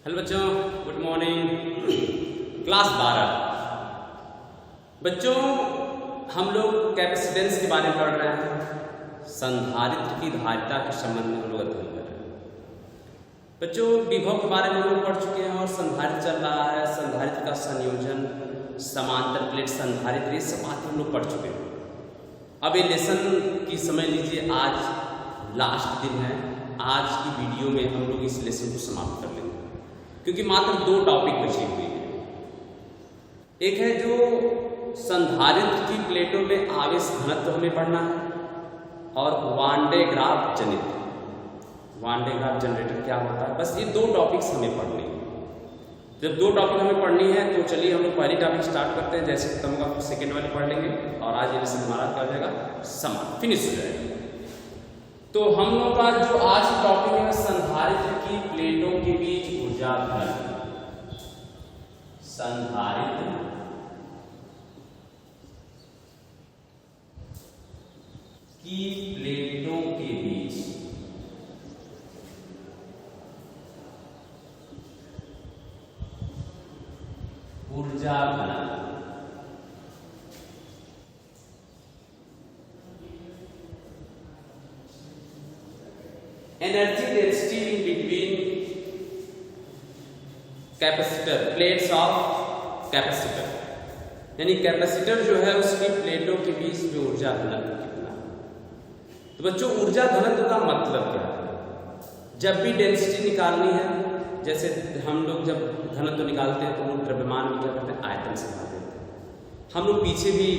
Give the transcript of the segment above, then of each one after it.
Hello बच्चों, good morning. Class 12 बच्चों, हम लोग कैपेसिटेंस के बारे में पढ़ रहे हैं। संधारित्र की धारिता के संबंध में हम लोग अध्ययन कर रहे हैं। बच्चों, विभव के बारे में हम लोग पढ़ चुके हैं और संधारित्र चल रहा है। संधारित्र का संयोजन, समांतर प्लेट संधारित्र, ये सब बातें हम लोग पढ़ चुके हैं। अब ये लेसन की समझ लीजिए, आज लास्ट दिन है। आज की वीडियो में हम लोग इस लेसन को समाप्त कर लेंगे, क्योंकि मात्र 2 टॉपिक बचे हुए हैं। एक है जो संधारित्र की प्लेटों में आवेश घनत्व हमें पढ़ना है, और वान डे ग्राफ जनरेटर क्या होता है। बस ये 2 टॉपिक्स हमें पढ़ने हैं। जब 2 टॉपिक हमें पढ़नी है तो चलिए हम लोग पहली टॉपिक स्टार्ट करते हैं। जैसे खत्म होगा फिर सेकेंड वाले पढ़ लेंगे, और आज ये लेसन हमारा क्या हो जाएगा, समाप्त, फिनिश हो जाएगा। तो हम लोग का जो आज की टॉपिक है, संधारित्र की प्लेटों के बीच ऊर्जा घनत्व। संधारित्र की प्लेटों के बीच ऊर्जा घनत्व। Energy density in between capacitor, plates of capacitor, यानी कैपेसिटर जो है उसकी प्लेटों के बीच में ऊर्जा घनत्व कितना है। तो बच्चों, ऊर्जा घनत्व का मतलब क्या है? जब भी डेंसिटी निकालनी है, जैसे हम लोग जब घनत्व निकालते हैं तो वो द्रव्यमान में क्या करते हैं, आयतन से भाग देते हैं। हम लोग पीछे भी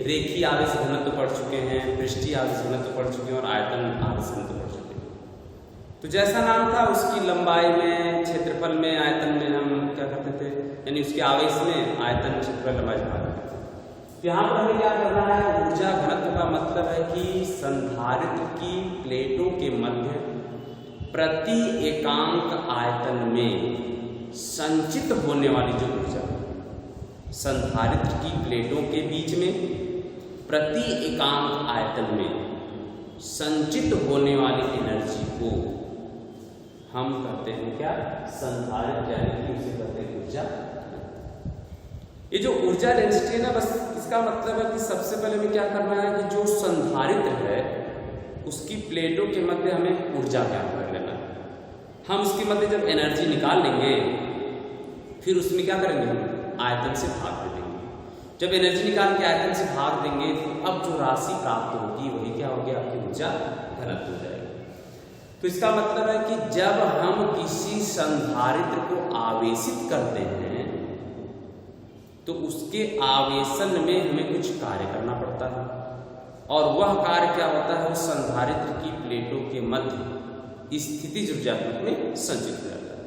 रेखीय आवेश घनत्व पढ़ चुके हैं, पृष्ठीय आवेश घनत्व पढ़ चुके हैं, और आयतन आवेश घनत्व पढ़ चुके हैं। तो जैसा नाम था, उसकी लंबाई में, क्षेत्रफल में, आयतन में हम क्या करते थे, यानी उसके आवेश में आयतन, क्षेत्रफल, लंबाई भाग करते थे। तो यहाँ पर हमें क्या करना है, ऊर्जा घनत्व का मतलब है कि संधारित्र की प्लेटों के मध्य प्रति एकांक आयतन में संचित होने वाली जो ऊर्जा, संधारित्र की प्लेटों के बीच में प्रति एकांक आयतन में संचित होने वाली एनर्जी को हम कहते हैं क्या, संधारित्र, यानी कि उसे कहते हैं ऊर्जा। ये जो ऊर्जा डेंसिटी है ना, बस इसका मतलब है कि सबसे पहले हमें क्या करना है कि जो संधारित्र है उसकी प्लेटों के मध्य हमें ऊर्जा ज्ञात कर लेना है। हम उसके मध्य जब एनर्जी निकाल लेंगे, फिर उसमें क्या करेंगे, हम आयतन से भाग दे देंगे। जब एनर्जी निकाल के आयतन से भाग देंगे, तो अब जो राशि प्राप्त होगी वही क्या होगी, आपकी ऊर्जा घनत्व हो जाएगी। तो इसका मतलब है कि जब हम किसी संधारित्र को आवेशित करते हैं तो उसके आवेशन में हमें कुछ कार्य करना पड़ता है, और वह कार्य क्या होता है, उस संधारित्र की प्लेटों के मध्य स्थितिज ऊर्जा के रूप में संचित हो जाता है।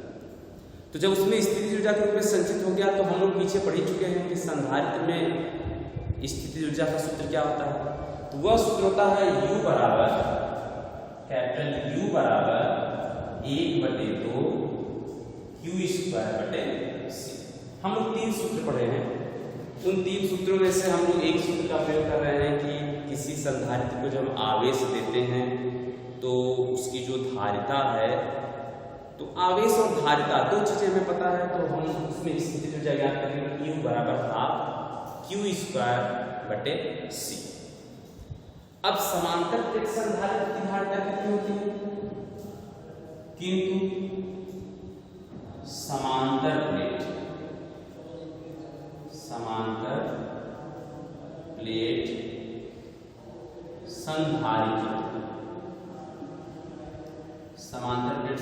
तो जब उसमें स्थितिज ऊर्जा के रूप में संचित हो गया, तो हम लोग पीछे पढ़ ही चुके हैं कि संधारित्र में स्थितिज ऊर्जा का सूत्र क्या होता है। तो वह सूत्र होता है U बराबर, कैपिटल U बराबर 1/2 Q²/C। हम लोग 3 सूत्र पढ़े हैं। उन 3 सूत्रों में से हम लोग एक सूत्र का प्रयोग कर रहे हैं कि किसी संधारित्र को जब आवेश देते हैं तो उसकी जो धारिता है, तो आवेश और धारिता 2 चीजें हमें पता है, तो हम उसमें स्थितिज ऊर्जा ज्ञात करेंगे। U बराबर Q²/C। अब समांतर प्लेट संधारित्र की धारिता कितनी होती है, किंतु समांतर प्लेट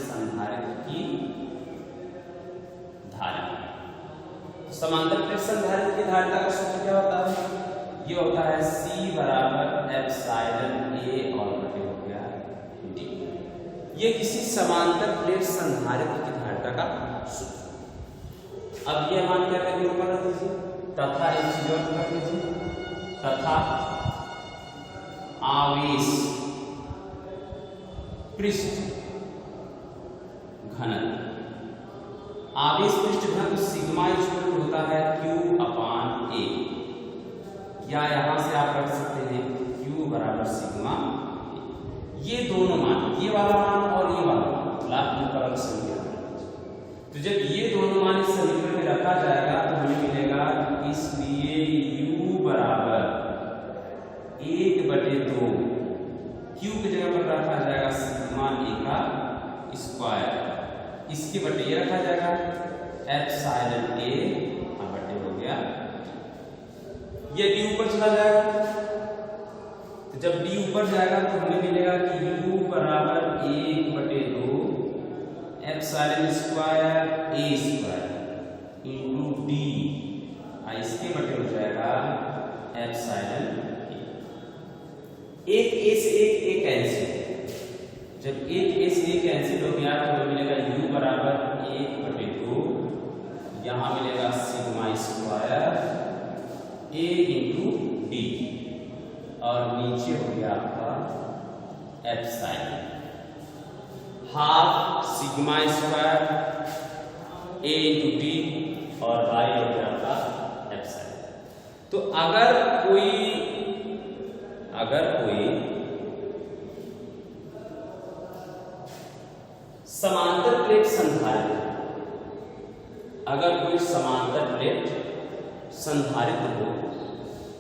संधारित्र की धारिता। समांतर प्लेट संधारित्र की धारिता का सूत्र क्या होता है, ये होता है C बराबर एप्सिलॉन A और बटे हो गया D। ये किसी समांतर प्लेट संधारित्र की धारिता का सूत्र। अब ये मान क्या करेंगे, ऊपर रख दीजिए, तथा एक चीज और रख लीजिए, तथा आवेश पृष्ठ घनत्व। आवेश पृष्ठ घनत्व सिग्मा इक्वल होता है Q/A, या यहां से आप रख सकते हैं Q बराबर सिग्मा। ये दोनों मान, ये वाला मान और ये वाला मान, लास्ट में परम संख्या। तो जब ये 1/2 क्यू की जगह पर रखा जाएगा सिग्मा ए का स्क्वायर, इसके बटे ये रखा जाएगा एप्सिलॉन ए बटे हो गया, ये डी ऊपर चला जाएगा। तो जब डी ऊपर जाएगा तो हमें मिलेगा कि u बराबर 1/2 एप्सिलॉन स्क्वायर ए स्क्वायर इंटू डी, इसके बटे हो जाएगा एप्सिलॉन ए। एक ए से एक कैंसिल, जब एक ए से एक कैंसिल हो गया तो हमें मिलेगा u बराबर 1/2, यहां मिलेगा सिग्मा स्क्वायर ए इंटू डी, और नीचे हो गया आपका एप्सिलॉन हाफ सिग्मा स्क्वायर ए इंटू डी, और y हो गया आपका एप्सिलॉन। तो अगर कोई समांतर प्लेट संधारित्र, अगर कोई समांतर प्लेट संधारित्र हो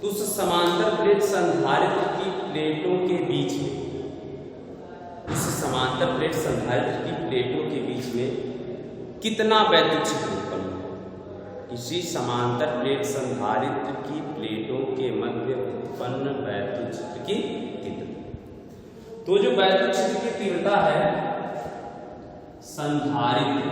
तो उस समांतर प्लेट संधारित्र की प्लेटों के बीच में, उस समांतर प्लेट संधारित्र की प्लेटों के बीच में कितना वैद्युत क्षेत्र उत्पन्न हो, इसी समांतर प्लेट संधारित्र की प्लेटों के मध्य उत्पन्न वैद्युत क्षेत्र की तीव्रता। तो जो वैद्युत क्षेत्र की तीव्रता है संधारित्र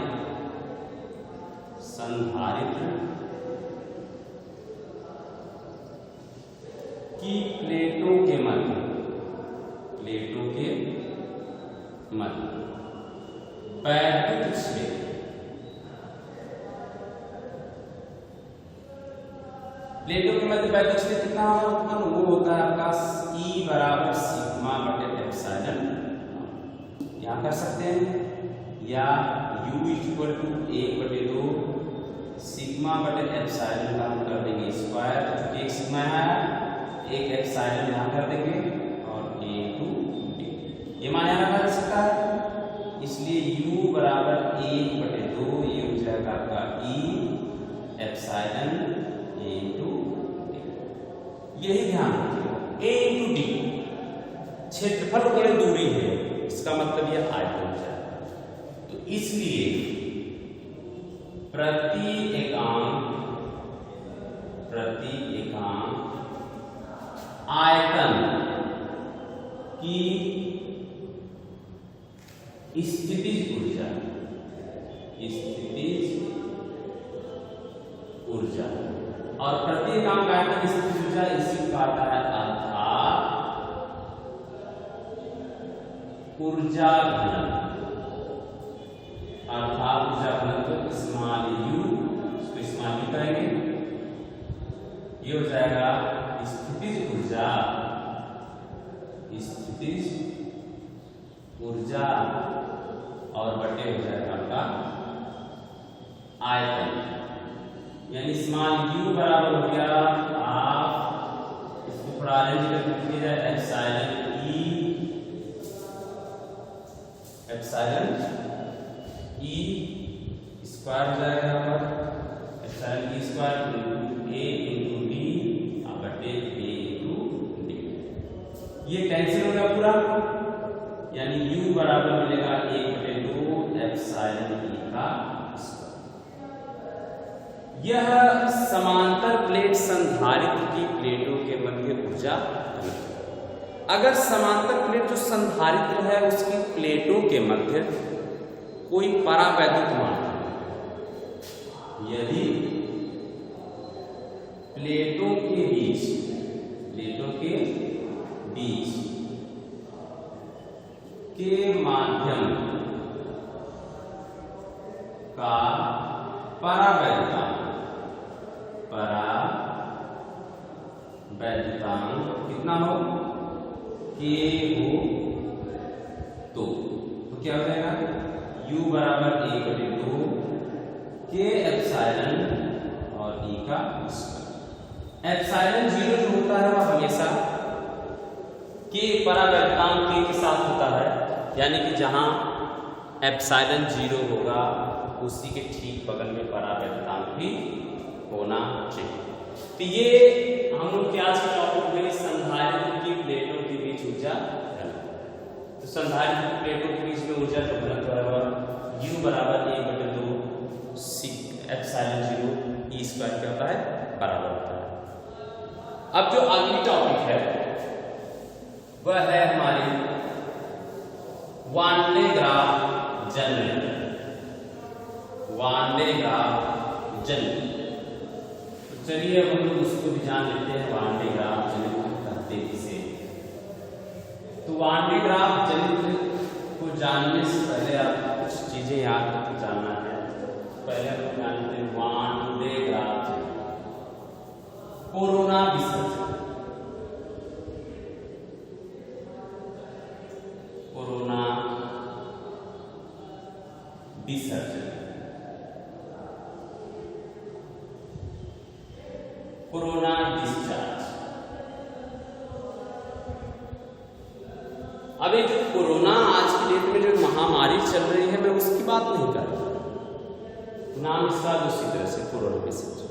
की प्लेटों के मध्य वैद्युत क्षेत्र, प्लेटों के मध्य वैद्युत क्षेत्र कितना होगा, वो होता है आपका E बराबर सिग्मा बटे एप्सिलॉन, यहाँ कर सकते हैं, या U इक्वल टू 1/2 सिग्मा बटे एप्सिलॉन का हम कर देंगे स्क्वायर, एक सिग्मा है एक एप्सिलॉन यहाँ कर देंगे, और A टू D ये मान यहाँ रखा जा सकता है, इसलिए U बराबर 1/2 ये हो जाएगा आपका E epsilon A to D। यही ध्यान रखिएगा, A टू D क्षेत्रफल केवल दूरी है, इसका मतलब यह आयतन है। तो इसलिए प्रति एकांक आयतन की स्थितिज ऊर्जा और प्रति एकांक आयतन की स्थितिज ऊर्जा इसी को कहता है अर्थात ऊर्जा घनत्व स्मॉल u, इसको स्मॉल u करेंगे, ये हो जाएगा स्थितिज ऊर्जा और बटे हो जाएगा आपका आयतन, यानी स्मॉल u बराबर हो गया हाफ, इसको थोड़ा अरेंज करके लिखा जाए एप्सिलॉन E स्क्वायर हो जाएगा पर epsilon E square into A into D बटे A इंटू D, ये कैंसिल हो गया पूरा, यानी U बराबर मिलेगा 1/2 एप्सिलॉन E का स्क्वायर। यह समांतर प्लेट संधारित्र की प्लेटों के मध्य ऊर्जा घनत्व। अगर समांतर प्लेट जो संधारित्र है उसकी प्लेटों के मध्य कोई परावैद्युत मान, यदि प्लेटों के बीच के माध्यम का परावैद्युतांक कितना हो, के हो, तो क्या हो जाएगा U बराबर 1/2 के एप्सिलॉन और E का स्क्वायर। एप्सिलॉन 0 जो होता है वह हमेशा के परावैद्युतांक के साथ होता है, यानी कि जहां एप्सिलॉन 0 होगा उसी के ठीक बगल में परावैद्युतांक भी होना चाहिए। तो ये हम लोग के आज के टॉपिक में संधारित्र की संधारित्र प्लेटों के बीच में ऊर्जा का घनत्व है वह U बराबर 1/2 ε0 E स्क्वायर क्या होता है बराबर होता है। अब जो अगली टॉपिक है वह है हमारी one day graph generator. One day graph generator, तो चलिए हम लोग उसको भी जान लेते हैं। वान डे ग्राफ जनरेटर कहते किसे? तो वान डे ग्राफ जनरेटर को जानने से पहले आपको कुछ चीजें याद करके जानना है। पहले हम जानते हैं one day graph generator. Corona विसर्जन, कोरोना विसर्जन, कोरोना डिस्चार्ज। अब ये जो कोरोना आज की डेट में जो महामारी चल रही है, मैं उसकी बात नहीं कर रहा, नाम इसका दूसरी तरह से कोरोना विसर्जन।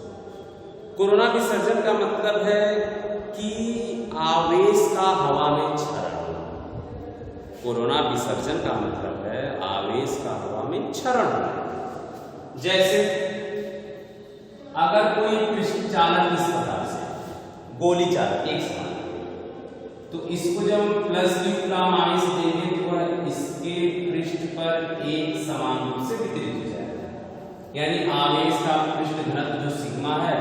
कोरोना विसर्जन का मतलब है कि आवेश का हवा में क्षरण। कोरोना विसर्जन का मतलब है आवेश का हवा में क्षरण। जैसे अगर कोई कृषि चालक इस प्रकार से गोली चालक एक समान, तो इसको जब प्लस क्यू ग्राम आवेश देंगे तो वह इसके पृष्ठ पर एक समान रूप से वितरित हो जाएगा। यानी आवेश का पृष्ठ घनत्व जो सिग्मा है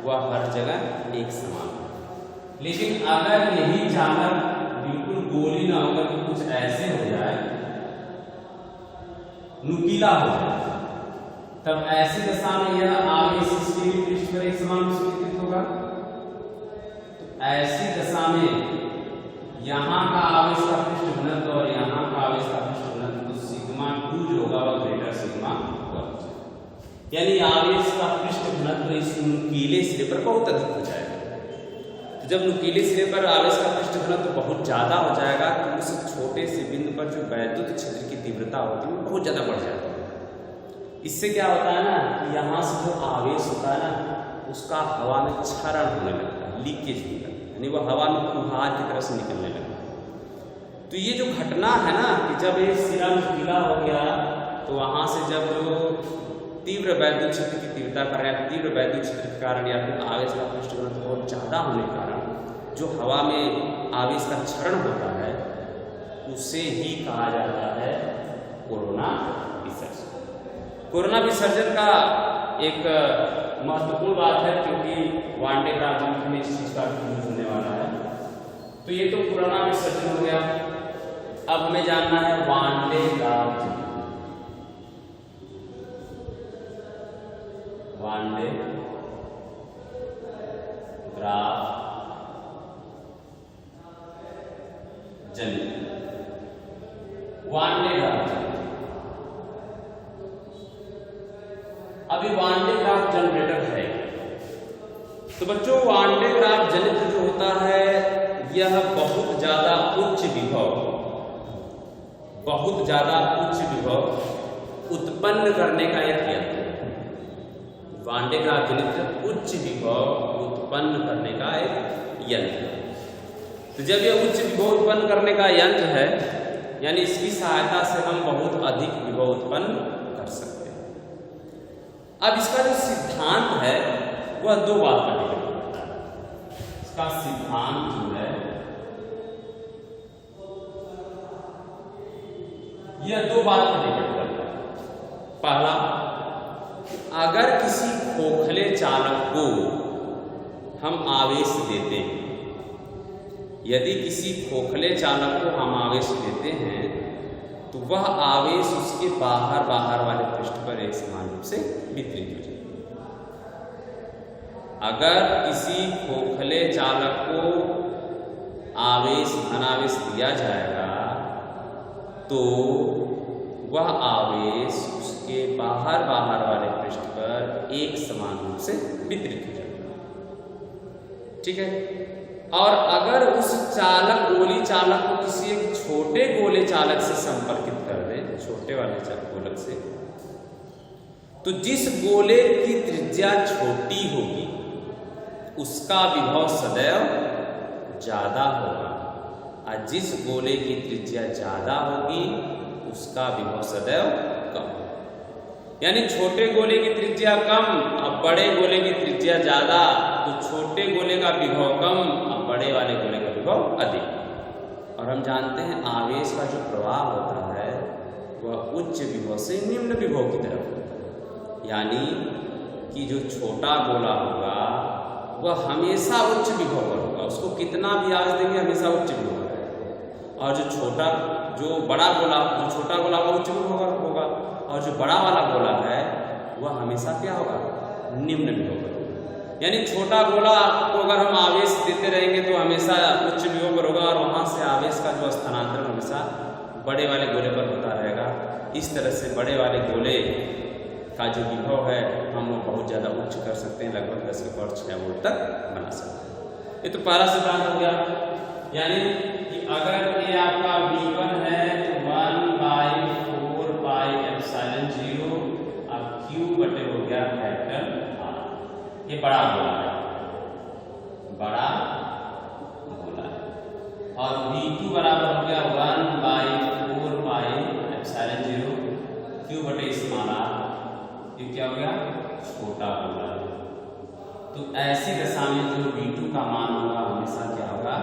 वह हर जगह एक समान है। लेकिन अगर यही चालक बिल्कुल गोली ना होकर कुछ ऐसे हो जाए, नुकीला हो जाए, तब ऐसी दशा में यह आवेश इसके पृष्ठ पर एक समान रूप से वितरित होगा। तो ऐसी दशा में यहाँ का आवेश का पृष्ठ घनत्व और यहाँ का आवेश का पृष्ठ घनत्व तो सिग्मा 2 जो होगा वह ग्रेटर सिग्मा 1, यानी आवेश का पृष्ठ घनत्व इस नुकीले सिरे पर बहुत अधिक हो जाएगा। तो जब नुकीले सिरे पर आवेश का पृष्ठ घनत्व बहुत ज्यादा हो जाएगा तो उस छोटे से बिंदु पर जो वैद्युत क्षेत्र की तीव्रता होती है वो बहुत ज्यादा बढ़ जाती है। इससे क्या होता है ना कि यहाँ से जो आवेश होता है ना उसका हवा में क्षरण होने लगता है, लीकेज होने लगता है, यानी वो हवा में फुहार की तरह से निकलने लगता है। तो ये जो घटना है ना कि जब ये सिरा नुकीला हो गया तो वहाँ से जब जो तीव्र वैद्युत क्षेत्र की तीव्रता कारण या तीव्र वैद्युत क्षेत्र के कारण या फिर आवेश का पृष्ठ घनत्व बहुत ज्यादा होने के कारण जो हवा में आवेश का क्षरण होता है उसे ही कहा जाता है कोरोना विसर्जन। कोरोना विसर्जन का एक महत्वपूर्ण बात है क्योंकि वान डे ग्राफ जनरेटर में इस चीज का यूज होने वाला है। तो ये तो कोरोना विसर्जन हो गया। अब हमें जानना है one day graph generator. One day graph generator, one day graph generator. अभी वान डे ग्राफ जनरेटर है तो बच्चों वान डे ग्राफ जनरेटर जो होता है यह बहुत ज्यादा उच्च विभव उत्पन्न करने का एक यंत्र है। वान डे ग्राफ जनरेटर उच्च विभव उत्पन्न करने का एक यंत्र है। तो जब यह उच्च विभव उत्पन्न करने का यंत्र है यानी इसकी सहायता से हम बहुत अधिक विभव उत्पन्न कर सकते हैं। अब इसका जो सिद्धांत है वह 2 बात पर निर्भर करता है। इसका सिद्धांत जो है यह 2 बात पर निर्भर करता है। पहला, अगर किसी खोखले चालक को हम आवेश देते हैं, यदि किसी खोखले चालक को हम आवेश देते हैं तो वह आवेश उसके बाहर वाले पृष्ठ पर एक समान रूप से वितरित हो जाएगा। अगर किसी खोखले चालक को धनावेश दिया जाएगा तो वह आवेश उसके बाहर वाले पृष्ठ पर एक समान रूप से वितरित हो जाएगा। ठीक है। और अगर उस गोली चालक को किसी एक छोटे गोले चालक से संपर्कित कर दे, छोटे वाले गोलक से, तो जिस गोले की त्रिज्या छोटी होगी उसका विभव सदैव ज्यादा होगा। और जिस गोले की त्रिज्या ज्यादा होगी उसका विभव सदैव कम होगा। यानी छोटे गोले की त्रिज्या कम और बड़े गोले की त्रिज्या ज्यादा, तो छोटे गोले का विभव कम और बड़े वाले गोले का विभव अधिक। और हम जानते हैं आवेश का जो प्रवाह होता है वह उच्च विभव से निम्न विभव की तरफ होता है। यानी कि जो छोटा गोला होगा वह हमेशा उच्च विभव पर होगा, उसको कितना भी आवेश देंगे हमेशा उच्च विभव पर रहेगा। और जो बड़ा गोला, जो छोटा गोला वो उच्च विभव पर होगा, और जो बड़ा वाला गोला है वह हमेशा क्या होगा, निम्न विभव पर होगा। यानी छोटा गोला को अगर हम आवेश देते रहेंगे तो हमेशा उच्च विभव पर होगा, और वहाँ से आवेश का जो स्थानांतरण हमेशा बड़े वाले गोले पर होता रहेगा। इस तरह से बड़े वाले गोले का जो विभव है हम वो बहुत ज़्यादा उच्च कर सकते हैं, लगभग 10 के पावर 6 वोल्ट तक बना सकते हैं। ये तो पहला सिद्धांत हो गया। यानी कि अगर ये आपका V1 है तो 1/4 पाई एप्सिलॉन 0 और Q बटे हो गया कैपिटल R। ये बड़ा गोला है, बड़ा गोला है। और V2 बराबर हो गया 1/4 पाई एप्सिलॉन 0 Q बटे स्मॉल r। ये क्या हो गया, छोटा गोला है। तो ऐसी दशा में जो V2 का मान होगा हमेशा क्या होगा,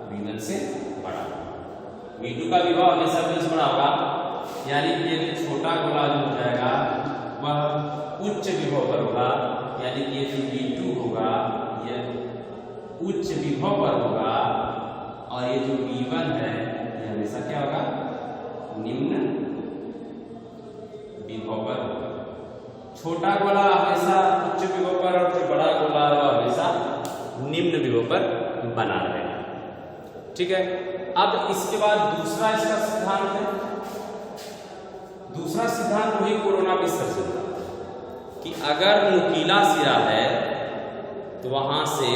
V1 से बड़ा। V2 का विभव हमेशा V1 से बड़ा होगा। यानी कि ये छोटा गोला जो हो जाएगा वह उच्च विभव पर होगा। यानी कि ये जो V2 होगा यह उच्च विभव पर होगा, और ये जो V1 है ये हमेशा क्या होगा, निम्न विभव पर होगा। छोटा गोला हमेशा उच्च विभव पर और जो बड़ा गोला है वह हमेशा निम्न विभव पर बना रहेगा। ठीक है। अब इसके बाद दूसरा इसका सिद्धांत है। दूसरा सिद्धांत वही कोरोना विसर्जन का, कि अगर नुकीला सिरा है तो वहां से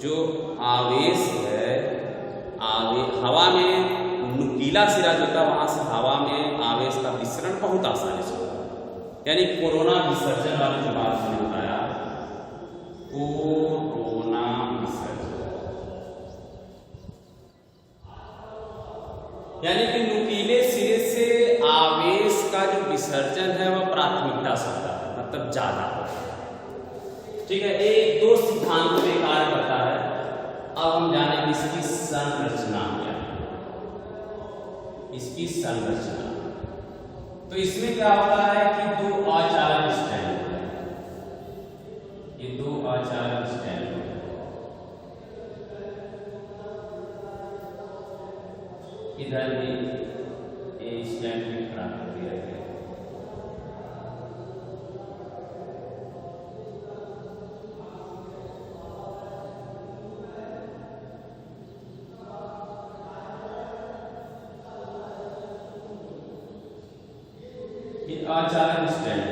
जो आवेश है, हवा में नुकीला सिरा जो था वहां से हवा में आवेश का विसरण बहुत आसानी से होगा। यानी कोरोना विसर्जन वाली जो बात मैंने बताया, कोरोना विसर्जन, यानी कि नुकीले सिरे से आवेश का जो विसर्जन है वह प्राथमिकता से होता है, मतलब ज्यादा होता है। ठीक है। एक दो सिद्धांत में कार्य करता है। अब हम जानेंगे इसकी संरचना क्या है, इसकी संरचना। तो इसमें क्या होता है कि दो अचालक स्टैंड होते हैं, ये दो अचालक स्टैंड होते हैं। इधर भी ये स्टैंड भी खड़ा कर दिया गया। अचालक स्टैंड।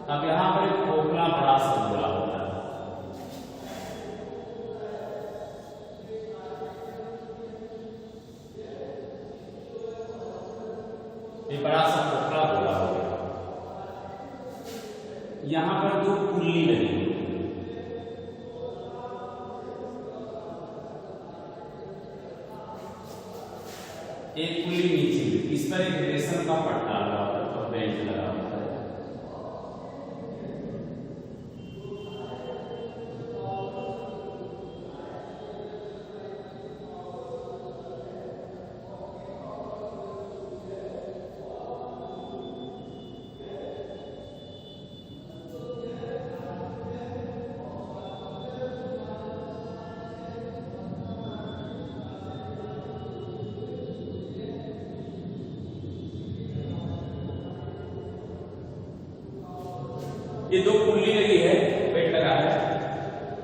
अब यहां पर एक खोखला बड़ा सा गोला होता है। ये बड़ा सा खोखला गोला हो गया। यहां पर दो पुल्ली लगी हुई, एक पुल्ली नीचे, इस पर एक रेशम का पट्टा लगा होता है और बेल्ट लगा होता है। ये दो पुल्ली लगी है, बेल्ट लगा है,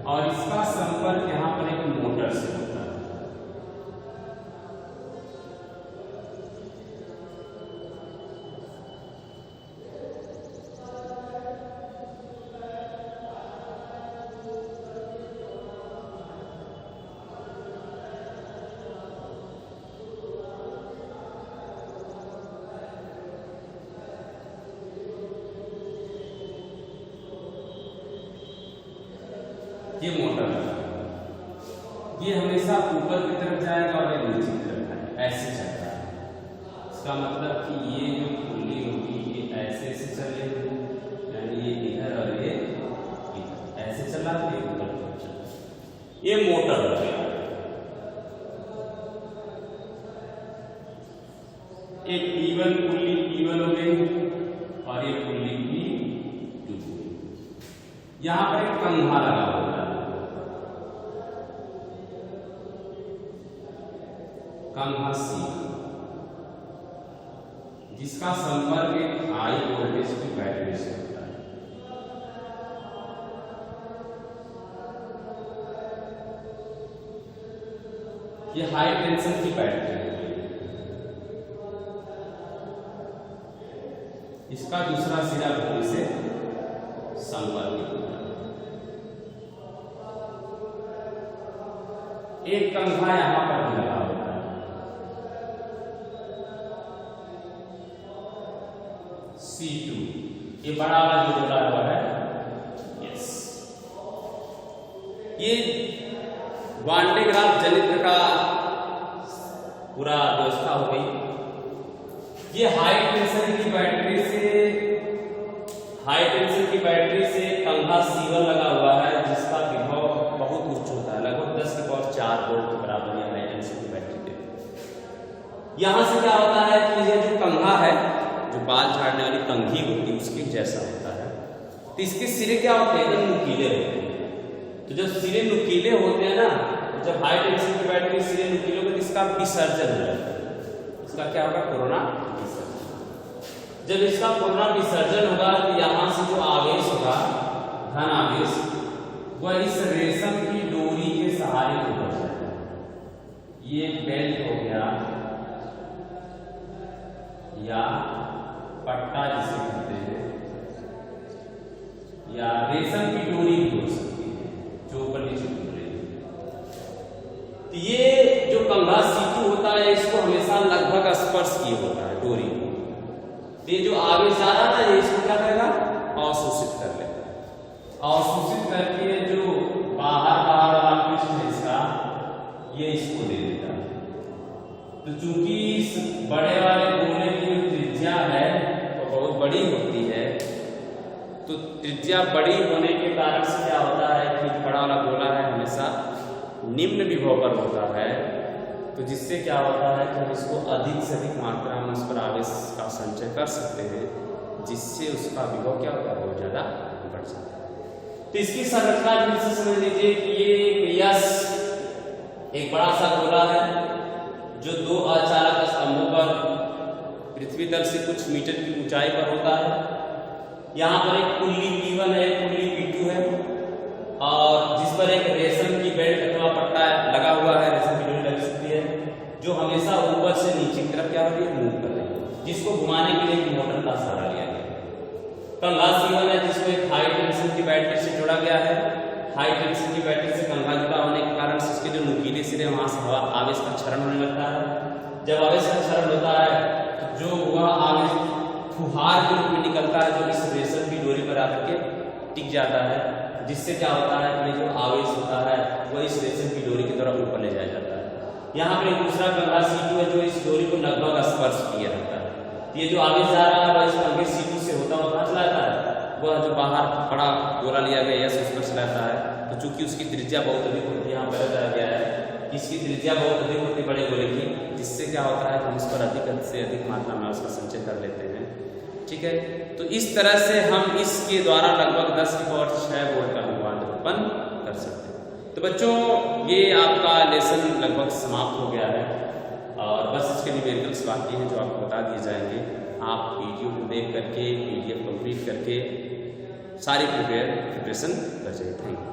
और इसका संपर्क यहां पर एक मोटर से होता है। ये मोटर लगा, ये हमेशा ऊपर की तरफ जाएगा और ये नीचे की तरफ जाएगा, ऐसे चलता है। इसका मतलब कि ये जो पुल्ली होगी ये ऐसे से चलेगी, यानी ये इधर और ये इधर ऐसे चला, ये ऊपर की तरफ चला, ये मोटर हो गया। एक P1 पुल्ली P1 हो गई और ये पुल्ली P2। यहां पर एक कंघा लगा होता है, कंघा C, जिसका संपर्क एक हाई वोल्टेज की बैटरी से होता है। ये हाई टेंशन की बैटरी है। इसका दूसरा सिरा घड़ी से संपर्क होता है। एक कंघा यहां पर भी लगा होता है, C2, ये बड़ा वाला जो जुड़ा हुआ है, यस, ये वान डे ग्राफ जनित्र का पूरा व्यवस्था हो गई। ये हाई टेंशन की बैटरी से कंघा C1 लगा हुआ है, जिसका विभव बहुत उच्च होता है, लगभग 10⁴ वोल्ट के बराबर ये हाई टेंशन की बैटरी देती है। यहां से क्या होता है कि ये जो कंघा है, जो बाल झाड़ने वाली कंघी होती है, उसके जैसा होता है। तो इसके सिरे क्या होते हैं, एकदम नुकीले होते हैं। तो जब सिरे नुकीले होते हैं ना, जब हाई टेंशन की बैटरी के सिरे नुकीले होते हैं, इसका विसर्जन हो जाता है। इसका क्या होगा, कोरोना विसर्जन। जब इसका कोरोना विसर्जन होगा तो यहां से जो आवेश होगा, धन आवेश, वह इस रेशम की डोरी के सहारे ऊपर जाएगा। ये बेल्ट हो गया या पट्टा जिसे कहते हैं, या रेशम की डोरी भी हो सकती है जो ऊपर नीचे घूम रही है। तो ये जो कंघा C2 होता है, इसको हमेशा लगभग स्पर्श किए होता है डोरी को। ये जो आगे जा रहा है, ये इसको क्या करेगा, अवशोषित कर लेगा। अवशोषित करके जो बाहर वाला पृष्ठ है इसका, ये इसको दे देता है। तो चूंकि इस बड़े वाले गोले की जो त्रिज्या है वो बहुत बड़ी होती है, तो त्रिज्या बड़ी होने के कारण से क्या होता है कि बड़ा वाला गोला है हमेशा निम्न विभव पर होता है। तो जिससे क्या होता है कि हम इसको अधिक से अधिक मात्रा में उस पर आवेश का संचय कर सकते हैं, जिससे उसका विभव क्या होता है, बहुत ज्यादा बढ़ जाता है। तो इसकी संरचना भी से समझ लीजिए कि ये यस एक बड़ा सा गोला है जो दो अचालक स्तंभों पर पृथ्वी तल से कुछ मीटर की ऊंचाई पर होता है। यहाँ पर एक पुल्ली P1 है, एक पुल्ली P2 है, और जिस पर एक रेशम की बेल्ट अथवा पट्टा लगा हुआ है, रेशम की डोरी लग सकती है, जो हमेशा ऊपर से नीचे की तरफ क्या हो रही है, मूव कर रही है, जिसको घुमाने के लिए एक मोटर का सहारा लिया गया। कंघा C1 है, जिसको एक हाई टेंशन की बैटरी से जोड़ा गया है। हाई टेंशन की बैटरी से कंघा जुड़ा होने के कारण से इसके जो नुकीले सिरे वहां से हवा आवेश का क्षरण होने लगता है। जब आवेश का क्षरण होता है तो जो वह आवेश फुहार के रूप में निकलता है, जो इस रेशम की डोरी पर आकर के टिक जाता है, जिससे क्या होता है कि जो आवेश होता है वह इस रेशम की डोरी की तरफ ऊपर ले जाया जाता है। यहाँ पर एक दूसरा कंघा C2 है, जो इस डोरी को लगभग स्पर्श किया रहता है। ये जो आवेश जा रहा है वह इस कंघे C2 से होता हुआ कहाँ चला जाता है, वह जो बाहर बड़ा गोला लिया गया यस उस पर चलाता है। तो चूंकि उसकी त्रिज्या बहुत अधिक होती है, यहाँ पर बताया गया है कि इसकी त्रिज्या बहुत अधिक होती है बड़े गोले की, जिससे क्या होता है हम उस पर अधिक से अधिक मात्रा में उसका संचय कर लेते हैं। ठीक है, तो इस तरह से हम इसके द्वारा लगभग 10⁶ वोल्ट का विभवांतर उत्पन्न कर सकते हैं। तो बच्चों ये आपका लेसन लगभग समाप्त हो गया है, और बस इसके न्यूमेरिकल्स बाकी हैं जो आपको बता दिए जाएंगे। आप वीडियो को देख करके PDF कंप्लीट करके सारी प्रिपरेशन कर जाइए। Thank you.